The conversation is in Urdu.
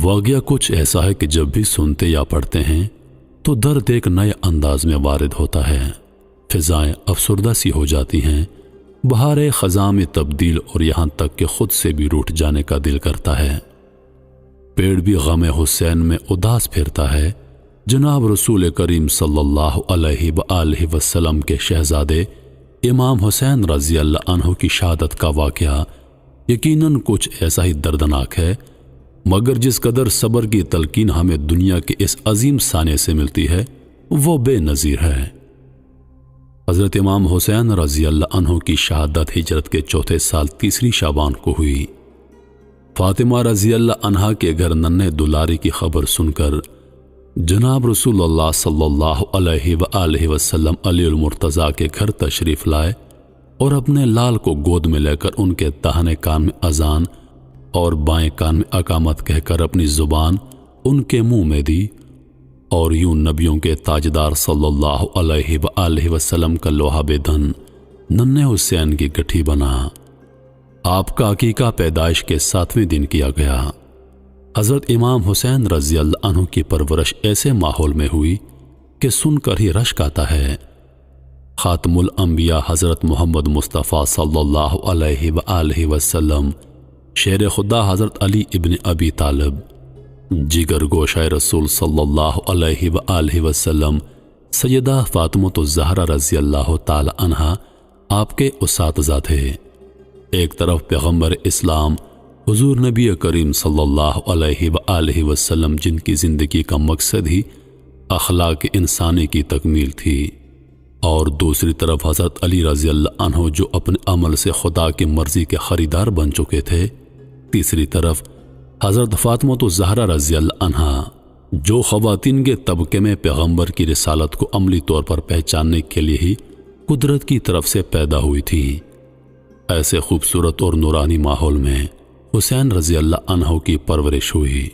واقعہ کچھ ایسا ہے کہ جب بھی سنتے یا پڑھتے ہیں تو درد ایک نئے انداز میں وارد ہوتا ہے، فضائیں افسردہ سی ہو جاتی ہیں، بہار خزاں میں تبدیل، اور یہاں تک کہ خود سے بھی روٹھ جانے کا دل کرتا ہے۔ پیڑ بھی غم حسین میں اداس پھرتا ہے۔ جناب رسول کریم صلی اللہ علیہ وآلہ وسلم کے شہزادے امام حسین رضی اللہ عنہ کی شہادت کا واقعہ یقیناً کچھ ایسا ہی دردناک ہے، مگر جس قدر صبر کی تلقین ہمیں دنیا کے اس عظیم سانے سے ملتی ہے وہ بے نظیر ہے۔ حضرت امام حسین رضی اللہ عنہ کی شہادت ہجرت کے چوتھے سال 3 شعبان کو ہوئی۔ فاطمہ رضی اللہ عنہا کے گھر ننھے دلاری کی خبر سن کر جناب رسول اللہ صلی اللہ علیہ وآلہ وسلم علی المرتضیٰ کے گھر تشریف لائے اور اپنے لال کو گود میں لے کر ان کے داہنے کان میں اذان اور بائیں کان میں اقامت کہہ کر اپنی زبان ان کے منہ میں دی، اور یوں نبیوں کے تاجدار صلی اللہ علیہ وآلہ وسلم کا لوہاب دھن ننھے حسین کی گٹھی بنا۔ آپ کا عقیقہ پیدائش کے 7ویں دن کیا گیا۔ حضرت امام حسین رضی اللہ عنہ کی پرورش ایسے ماحول میں ہوئی کہ سن کر ہی رشک آتا ہے۔ خاتم الانبیاء حضرت محمد مصطفیٰ صلی اللہ علیہ وآلہ وسلم، شیر خدا حضرت علی ابن ابی طالب، جگر گوشہ رسول صلی اللہ علیہ وآلہ وسلم سیدہ فاطمہ الزہرا رضی اللہ تعالی عنہا آپ کے اساتذہ تھے۔ ایک طرف پیغمبر اسلام حضور نبی کریم صلی اللہ علیہ وآلہ وسلم، جن کی زندگی کا مقصد ہی اخلاق انسانی کی تکمیل تھی، اور دوسری طرف حضرت علی رضی اللہ عنہ جو اپنے عمل سے خدا کی مرضی کے خریدار بن چکے تھے، تیسری طرف حضرت فاطمہ الزہرا رضی اللہ عنہا جو خواتین کے طبقے میں پیغمبر کی رسالت کو عملی طور پر پہچاننے کے لیے ہی قدرت کی طرف سے پیدا ہوئی تھی۔ ایسے خوبصورت اور نورانی ماحول میں حسین رضی اللہ عنہ کی پرورش ہوئی۔